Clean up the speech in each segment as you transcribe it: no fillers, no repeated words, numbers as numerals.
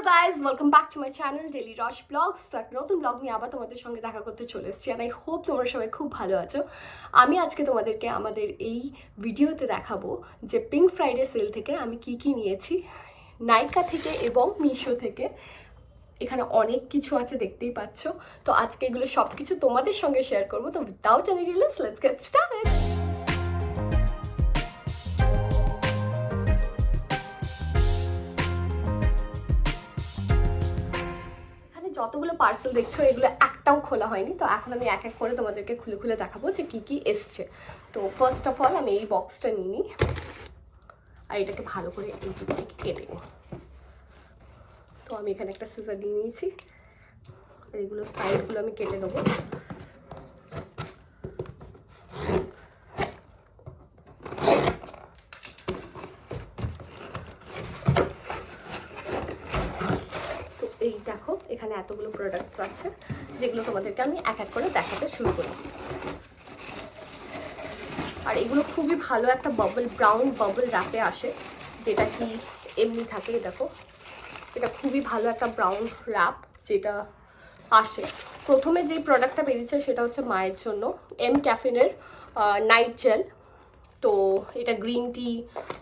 Guys, welcome back to my channel Daily Rush Vlogs. তো একটা নতুন ব্লগ নিয়ে আবার তোমাদের সঙ্গে দেখা করতে চলে এসেছি। আর আই হোপ তোমরা সবাই খুব ভালো আছো। আমি আজকে তোমাদেরকে আমাদের এই ভিডিওতে দেখাবো যে পিঙ্ক ফ্রাইডে সেল থেকে আমি কি কি নিয়েছি, নাইকা থেকে এবং মিশো থেকে। এখানে অনেক কিছু আছে, দেখতেই পাচ্ছ। তো আজকে এগুলো সব কিছু তোমাদের সঙ্গে শেয়ার করবো। তো without any ডিলেস let's get started. যতগুলো পার্সেল দেখছো এগুলো একটাও খোলা হয়নি, তো এখন আমি এক এক করে তোমাদেরকে খুলে খুলে দেখাবো যে কি কি এসছে। তো ফার্স্ট অফ অল আমি এই বক্সটা নিয়ে নিই আর এটাকে ভালো করে এই দিক থেকে কেটে নিই। তো আমি এখানে একটা সিজার নিয়ে নিয়েছি আর এগুলো সাইডগুলো আমি কেটে দেবো। এই দেখো এখানে এতগুলো প্রোডাক্ট আছে যেগুলো তোমাদেরকে আমি এক এক করে দেখাতে শুরু করি। আর এগুলো খুবই ভালো একটা ব্রাউন বাবল র্যাপে আসে, যেটা কি এমনি থাকে। দেখো এটা খুবই ভালো একটা ব্রাউন র্যাপ যেটা আসে। প্রথমে যেই প্রোডাক্টটা বেরিয়েছে সেটা হচ্ছে মায়ের জন্য এম ক্যাফিনের নাইট জেল। তো এটা গ্রিন টি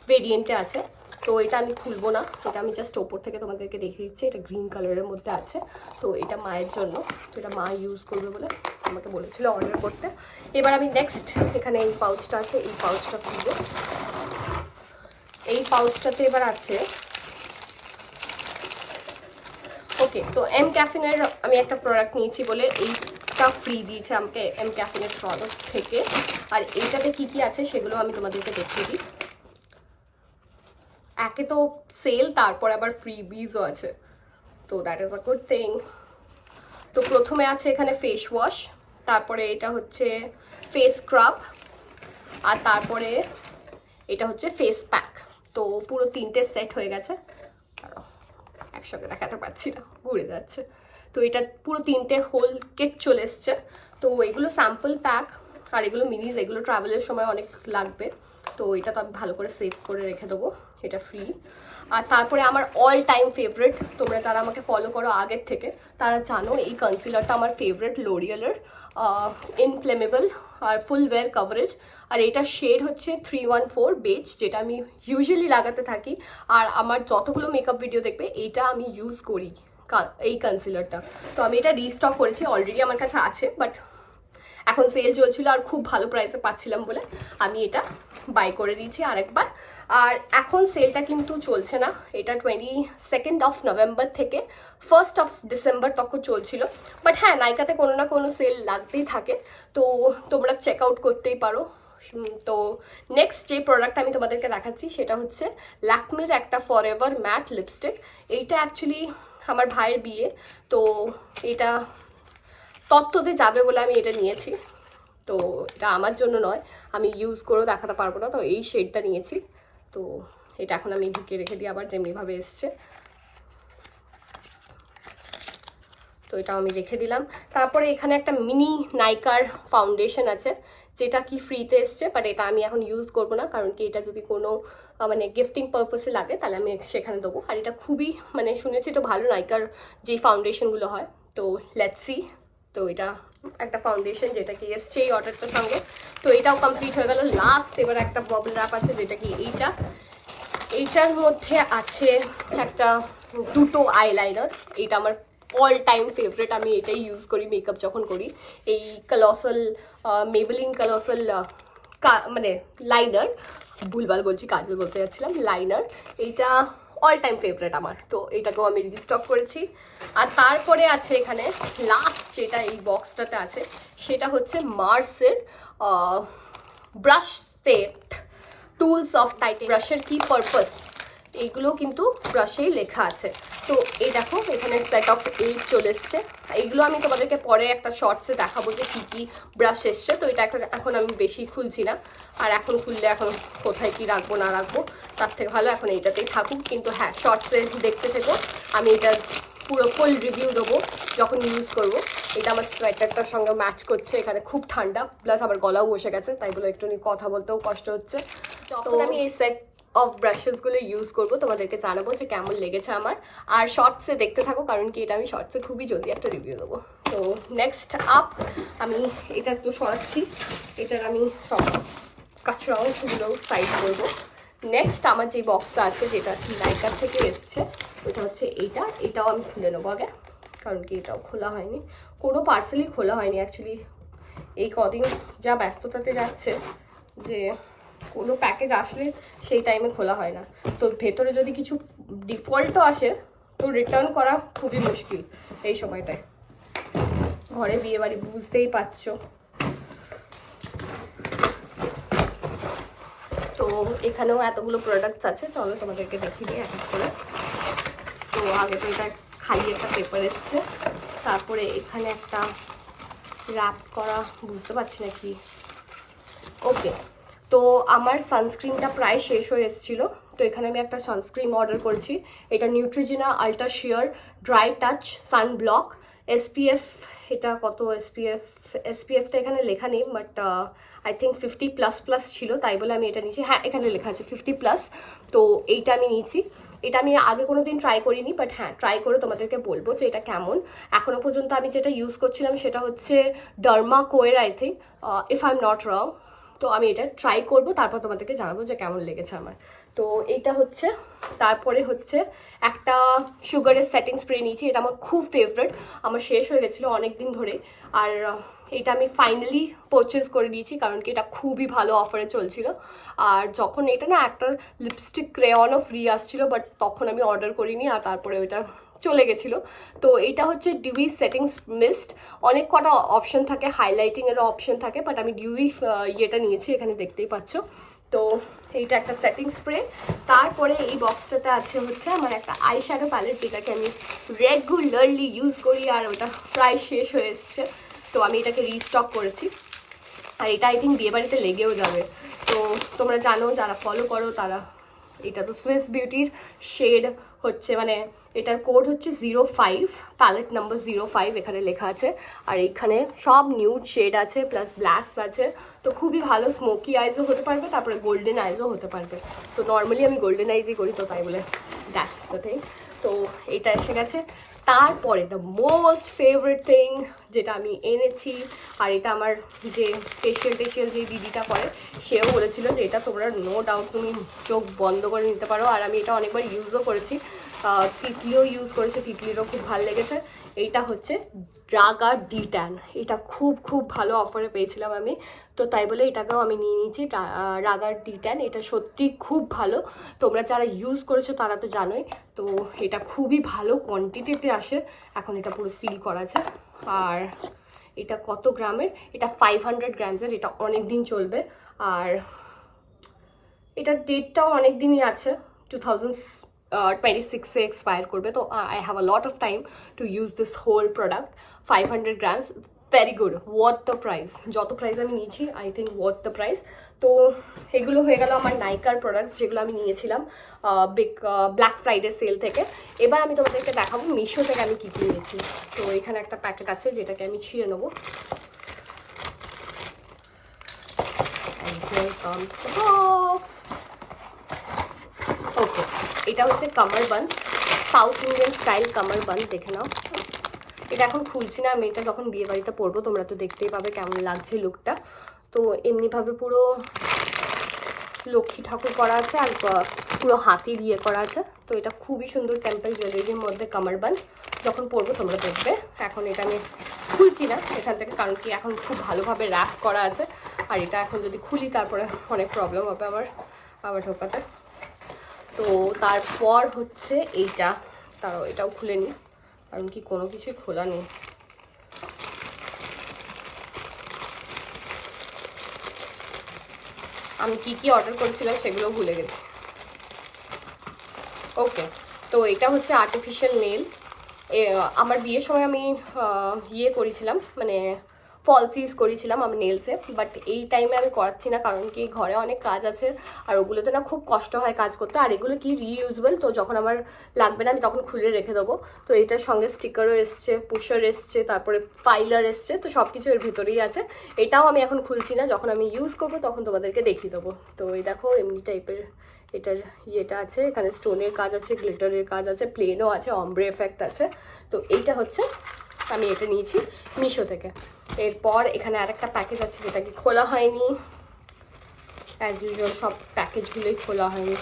ভেরিয়েন্টে আছে। তো এটা আমি খুলবো না, এটা আমি জাস্ট ওপর থেকে তোমাদেরকে দেখিয়ে দিচ্ছি। এটা গ্রিন কালারের মধ্যে আছে। তো এটা মায়ের জন্য, তো এটা মা ইউজ করবে বলে আমাকে বলেছিল অর্ডার করতে। এবার আমি নেক্সট এখানে এই পাউচটা আছে, এই পাউচটা খুলবো। এই পাউচটাতে এবার আছে ওকে। তো এম ক্যাফিনের আমি একটা প্রোডাক্ট নিয়েছি বলে এইটা ফ্রি দিয়েছে আমাকে এম ক্যাফিনের প্রোডাক্ট থেকে। আর এইটাতে কি কি আছে সেগুলো আমি তোমাদেরকে দেখিয়ে দিই। একে তো সেল, তারপর আবার ফ্রিবিজও আছে, তো that is a good thing. তো প্রথমে আছে এখানে ফেস ওয়াশ, তারপরে এটা হচ্ছে ফেস স্ক্রাব, আর তারপরে এটা হচ্ছে ফেস প্যাক। তো পুরো তিনটে সেট হয়ে গেছে। একসঙ্গে দেখাতে পারছি না, ঘুরে যাচ্ছে। তো এটা পুরো তিনটে হোল কেক চলে এসছে। তো এগুলো স্যাম্পল প্যাক, আর এগুলো মিনিজ, এগুলো ট্রাভেলের সময় অনেক লাগবে। তো এটা তো আমি ভালো করে সেভ করে রেখে দেবো, এটা ফ্রি। আর তারপরে আমার অল টাইম ফেভারিট, তোমরা যারা আমাকে ফলো করো আগের থেকে তারা জানো এই কনসিলারটা আমার ফেভারিট, লোরিয়ালের ইনফ্লেমেবল আর ফুল ওয়্যার কভারেজ। আর এটা শেড হচ্ছে 314 বেজ, যেটা আমি ইউজুয়ালি লাগাতে থাকি। আর আমার যতগুলো মেকআপ ভিডিও দেখবে এইটা আমি ইউজ করি, এই কনসিলারটা। তো আমি এটা রিস্টক করেছি, অলরেডি আমার কাছে আছে, বাট এখন সেল চলছিল আর খুব ভালো প্রাইসে পাচ্ছিলাম বলে আমি এটা বাই করে দিয়েছি আরেকবার। আর এখন সেলটা কিন্তু চলছে না, এটা 22nd অফ নভেম্বর থেকে 1st অফ ডিসেম্বর তখন চলছিল। বাট হ্যাঁ, নাইকাতে কোনো না কোনো সেল লাগতেই থাকে, তো তোমরা চেক আউট করতেই পারো। তো নেক্সট যে প্রোডাক্ট আমি তোমাদেরকে দেখাচ্ছি সেটা হচ্ছে ল্যাকমির একটা ফরএভার ম্যাট লিপস্টিক। এইটা অ্যাকচুয়ালি আমার ভাইয়ের বিয়ে, তো এটা তত্ত্বতে যাবে বলে আমি এটা নিয়েছি। তো এটা আমার জন্য নয়, আমি ইউজ করেও দেখাতে পারবো না। তো এই শেডটা নিয়েছি, তো এটা এখন আমি ঢুকিয়ে রেখে দিই আবার যেমনিভাবে এসছে। তো এটা আমি রেখে দিলাম। তারপরে এখানে একটা মিনি নাইকার ফাউন্ডেশন আছে, যেটা কি ফ্রিতে এসছে, বাট এটা আমি এখন ইউজ করবো না, কারণ কি এটা যদি কোনো মানে গিফটিং পারপাসে লাগে তাহলে আমি সেখানে দেবো। আর এটা খুবই মানে শুনেছি তো ভালো নাইকার যে ফাউন্ডেশনগুলো হয়, তো লেটস সি। তো এটা একটা ফাউন্ডেশন যেটা কি এসছে এই অর্ডারটার সঙ্গে। তো এটাও কমপ্লিট হয়ে গেল। লাস্ট এবার একটা বাবল র্যাপ আছে, যেটা কি এইটার মধ্যে আছে একটা দুটো আইলাইনার। এইটা আমার অল টাইম ফেভারিট, আমি এটাই ইউজ করি মেকআপ যখন করি। এই কলসল মেবেলিন কলসল মানে লাইনার, ভুলভাল বলছি, কাজল বলতে যাচ্ছিলাম, লাইনার। এইটা অল টাইম ফেভারিট আমার, তো এটাকেও আমি রিস্টক করেছি। আর তারপরে আছে এখানে লাস্ট যেটা এই বক্সটাতে আছে সেটা হচ্ছে মার্সের brush set, tools of titanium. ব্রাশের কি পারপাস এইগুলো কিন্তু ব্রাশেই লেখা আছে। তো এই দেখো এখানে সেট অফ 8 চলে এসছে। এইগুলো আমি তোমাদেরকে পরে একটা শর্টসে দেখাবো যে কী কী ব্রাশ এসছে। তো এটা এখন আমি বেশি খুলছি না, আর এখন খুললে এখন কোথায় কি রাখবো না রাখবো তার থেকে ভালো এখন এইটাতেই থাকুক। কিন্তু হ্যাঁ, শর্টসে দেখতে থেকো, আমি এটা পুরো ফুল রিভিউ দেবো যখন ইউজ করবো। এটা আমার সোয়েটারটার সঙ্গে ম্যাচ করছে, এখানে খুব ঠান্ডা, প্লাস আমার গলাও বসে গেছে, তাই বলে একটু কথা বলতেও কষ্ট হচ্ছে। তো আমি এই সেট অফ ব্রাশেসগুলো ইউজ করব, তোমাদেরকে জানাবো যে কেমন লেগেছে আমার। আর শর্টসে দেখতে থাকো, কারণ কি এটা আমি শর্টসে খুবই জলদি একটা রিভিউ দেবো। তো নেক্সট আপ আমি এটা তো সরাচ্ছি, এটার আমি সব কাছড়া অংশগুলো সাইড করবো। নেক্সট আমার যে বক্সটা আছে, যেটা নাইকার থেকে এসছে, ওটা হচ্ছে এটাও আমি খুলে নেবো আগে, কারণ কি এটাও খোলা হয়নি, কোনো পার্সেলই খোলা হয়নি অ্যাকচুয়ালি। এই কদিন যা ব্যস্ততাতে যাচ্ছে যে কোনো প্যাকেজ আসলে সেই টাইমে খোলা হয় না, তো ভেতরে যদি কিছু ডিফল্টও আসে তো রিটার্ন করা খুবই মুশকিল এই সময়টায়। ঘরে বিয়ে বাড়ি বুঝতেই পারছো। তো এখানেও এতগুলো প্রোডাক্টস আছে, চলো তোমাদেরকে দেখিয়ে দিই এক এক করে। তো আগে তো এটা খালি একটা পেপার এসছে, তারপরে এখানে একটা র্যাপ করা, বুঝতে পারছি না কি। ওকে, তো আমার সানস্ক্রিনটা প্রায় শেষ হয়ে এসেছিল, তো এখানে আমি একটা সানস্ক্রিন অর্ডার করেছি। এটা নিউট্রিজিনা আল্ট্রা শিয়ার ড্রাই টাচ সান ব্লক এসপিএফ। এটা কত এসপিএফটা এখানে লেখা নেই, বাট আই থিঙ্ক 50++ ছিল, তাই বলে আমি এটা নিয়েছি। হ্যাঁ, এখানে লেখা আছে 50+। তো এইটা আমি নিয়েছি। এটা আমি আগে কোনো দিন ট্রাই করিনি, বাট হ্যাঁ, ট্রাই করে তোমাদেরকে বলবো যে এটা কেমন। এখনও পর্যন্ত আমি যেটা ইউজ করছিলাম সেটা হচ্ছে ডার্মা কোয়ের, I think, if I am not wrong. তো আমি এটা ট্রাই করব, তারপর তোমাদেরকে জানাবো যে কেমন লেগেছে আমার। তো এইটা হচ্ছে, তারপরে হচ্ছে একটা সুগারের সেটিং স্প্রে নিয়েছি। এটা আমার খুব ফেভারিট, আমার শেষ হয়ে গেছিলো অনেক দিন ধরে। আর এটা আমি ফাইনালি পারচেজ করে নিয়েছি, কারণ কি এটা খুবই ভালো অফারে চলছিল। আর যখন এটা না একটা লিপস্টিক ক্রেয়নও ফ্রি আসছিল, বাট তখন আমি অর্ডার করিনি, আর তারপরে ওইটা চলে গেছিলো। তো এটা হচ্ছে ডিউই সেটিংস মিস্ট। অনেক কটা অপশন থাকে, হাইলাইটিংয়েরও অপশন থাকে, বাট আমি ডিউই ইয়েটা নিয়েছি, এখানে দেখতেই পাচ্ছ। তো এইটা একটা সেটিং স্প্রে। তারপরে এই বক্সটাতে আছে হচ্ছে আমার একটা আই শ্যাডো প্যালেট, যেটাকে আমি রেগুলারলি ইউজ করি, আর ওটা প্রায় শেষ হয়ে এসছে, তো আমি এটাকে রিস্টক করেছি। আর এটা আই থিঙ্ক বিয়েবাড়িতে লেগেও যাবে। তো তোমরা জানো, যারা ফলো করো তারা, এটা তো সুইস বিউটির শেড হচ্ছে, মানে এটার কোড হচ্ছে 05, প্যালেট নাম্বার 05 এখানে লেখা আছে। আর এইখানে সব নিউড শেড আছে, প্লাস ব্ল্যাকস আছে। তো খুবই ভালো, স্মোকি আইজও হতে পারবে, তারপরে গোল্ডেন আইজও হতে পারবে। তো নর্মালি আমি গোল্ডেন আইজই করি, তো তাই বলে দ্যাটস দ্য থিং। তো এটা এসে গেছে। তারপরে দ্য মোস্ট ফেভারিট থিং যেটা আমি এনেছি, আর এটা আমার যে ফেশিয়াল যে দিদিটা করে, সেও বলেছিল যে এটা তোমরা নো ডাউট তুমি চোখ বন্ধ করে নিতে পারো। আর আমি এটা অনেকবার ইউজও করেছি, তিতলিও ইউজ করেছে, তিতলিরও খুব ভালো লেগেছে। এইটা হচ্ছে রাগা ডি-ট্যান। এটা খুব ভালো অফারে পেয়েছিলাম আমি, তো তাই বলে এটাকেও আমি নিয়ে নিয়েছি। রাগা ডি-ট্যান এটা সত্যি খুব ভালো, তোমরা যারা ইউজ করেছো তারা তো জানোই। তো এটা খুবই ভালো কোয়ান্টিটিতে আসে, এখন এটা পুরো সিল করা আছে। আর এটা কত গ্রামের, এটা 500 গ্রামসের, এটা অনেক দিন চলবে। আর এটার ডেটটাও অনেক দিনই আছে, 2026-এ এক্সপায়ার করবে। তো I have a lot of time to use this whole product. 500 grams, very good, worth the price. যত প্রাইস আমি নিয়েছি I think worth the price. তো এগুলো হয়ে গেল আমার নাইকার প্রোডাক্টস, যেগুলো আমি নিয়েছিলাম ব্ল্যাক ফ্রাইডে সেল থেকে। এবার আমি তোমাদেরকে দেখাবো মিশো থেকে আমি কী কী নিয়েছি। তো এখানে একটা প্যাকেট আছে, যেটাকে আমি ছিঁড়ে নেবো। Here comes the box. ওকে, এটা হচ্ছে কামার বান, সাউথ ইন্ডিয়ান স্টাইল কামার বান, দেখে নাও। এটা এখন খুলছি না, আমি এটা যখন বিয়ে বাড়িতে পরবো তোমরা তো দেখতেই পাবে কেমন লাগছে লুকটা। তো এমনিভাবে পুরো লক্ষ্মী ঠাকুর করা আছে, আর পুরো হাতির ইয়ে করা আছে। তো এটা খুবই সুন্দর টেম্পল জুয়েলারির মধ্যে কামার বান, যখন পরবো তোমরা দেখবে। এখন এটা আমি খুলছি না এখান থেকে, কারণ কি এখন খুব ভালোভাবে র্যাপ করা আছে, আর এটা এখন যদি খুলি তারপরে অনেক প্রবলেম হবে আবার ঢোকাতে। তো তারপর হচ্ছে এইটা, তাও এটাও খুলে নিই, কারণ কি কোনো কিছুই খোলা নেই। আমি কি অর্ডার করেছিলাম সেগুলো ভুলে গেছি। ওকে, তো এটা হচ্ছে আর্টিফিশিয়াল নেল। আমার বিয়ের সময় আমি ইয়ে করেছিলাম, মানে ফলস ইউজ করেছিলাম আমি নেলসে, বাট এই টাইমে আমি করাচ্ছি না, কারণ কি ঘরে অনেক কাজ আছে, আর ওগুলোতে না খুব কষ্ট হয় কাজ করতে। আর এগুলো কি রিইউজেবল, তো যখন আমার লাগবে না আমি তখন খুলে রেখে দেবো। তো এটার সঙ্গে স্টিকারও এসছে, পুশার এসছে, তারপরে ফাইলার এসছে, তো সব কিছু এর ভিতরেই আছে। এটাও আমি এখন খুলছি না, যখন আমি ইউজ করবো তখন তোমাদেরকে দেখিয়ে দেবো। তো এই দেখো এমনি টাইপের এটার ইয়েটা আছে, এখানে স্টোনের কাজ আছে, গ্লিটারের কাজ আছে, প্লেনও আছে, অমব্রে এফেক্ট আছে। তো এইটা হচ্ছে আমি এটা নিয়েছি মিশো থেকে। এরপর এখানে আরেকটা প্যাকেজ আছে যেটা কি খোলা হয়নি, অ্যাজ ইউজুয়াল সব প্যাকেজগুলোই খোলা হয়নি।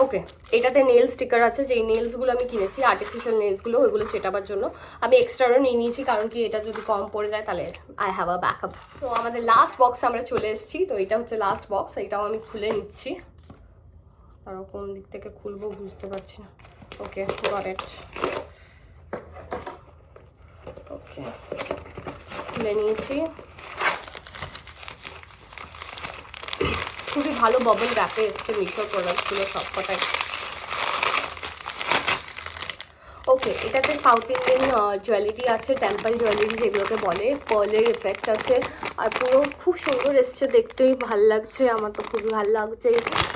ওকে, এটাতে নেল স্টিকার আছে, যেই নেলসগুলো আমি কিনেছি আর্টিফিশিয়াল নেলসগুলো, ওইগুলো চেটাবার জন্য আমি এক্সট্রারও নিয়ে নিয়েছি, কারণ কি এটা যদি কম পড়ে যায় তাহলে আই হ্যাভ আ ব্যাকআপ। তো আমাদের লাস্ট বক্সে আমরা চলে এসেছি। তো এটা হচ্ছে লাস্ট বক্স, এটাও আমি খুলে নিচ্ছি। আর কোন দিক থেকে খুলবো বুঝতে পারছি না। ওকে, গট ইট। ওকে, খুলে নিয়েছি। খুবই ভালো বাবল র্যাপে এসছে মিশোর প্রোডাক্টগুলো সবকটাই। ওকে, এটাতে সাউথ ইন্ডিয়ান জুয়েলারি আছে, টেম্পল জুয়েলারি যেগুলোকে বলে, পার্লের এফেক্ট আছে, আর পুরো খুব সুন্দর এসছে, দেখতেই ভাল লাগছে। আমার তো খুবই ভালো লাগছে।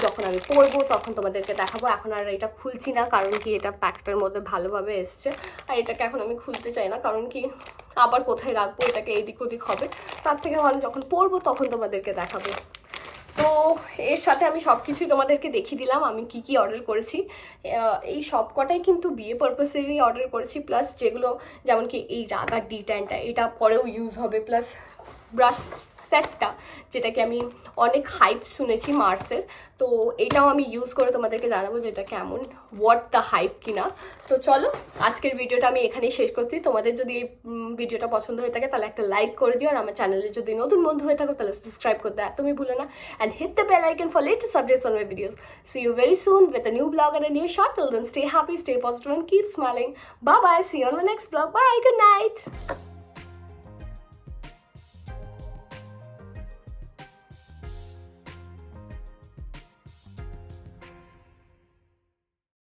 যখন আমি পরবো তখন তোমাদেরকে দেখাবো। এখন আর এটা খুলছি না, কারণ কি এটা প্যাকটার মধ্যে ভালোভাবে এসছে। আর এটাকে এখন আমি খুলতে চাই না, কারণ কি আবার কোথায় রাখবো, এটাকে এদিক ওদিক হবে। তার থেকে ভালো যখন পরবো তখন তোমাদেরকে দেখাবো। তো এর সাথে আমি সব কিছুই তোমাদেরকে দেখিয়ে দিলাম আমি কি কি অর্ডার করেছি। এই সব কটাই কিন্তু বিয়ে পারপাসেরই অর্ডার করেছি, প্লাস যেগুলো যেমন কি এই রাগার D10টা, এটা পরেও ইউজ হবে, প্লাস ব্রাশ সেটটা যেটাকে আমি অনেক হাইপ শুনেছি মার্সের। তো এটাও আমি ইউজ করে তোমাদেরকে জানাবো যে এটা কেমন, হোয়াট দ্য হাইপ কিনা। তো চলো আজকের ভিডিওটা আমি এখানেই শেষ করছি। তোমাদের যদি এই ভিডিওটা পছন্দ হয়ে থাকে তাহলে একটা লাইক করে দিও, আর আমার চ্যানেলে যদি নতুন বন্ধু হয়ে থাকো তাহলে সাবস্ক্রাইব করতে একদমই ভুলো না, and hit the bell icon for latest updates on my videos. See you very soon with a new vlog and a new shot. Till then, stay happy, stay positive and keep smiling. Bye bye, see you on the next vlog. Bye, good night.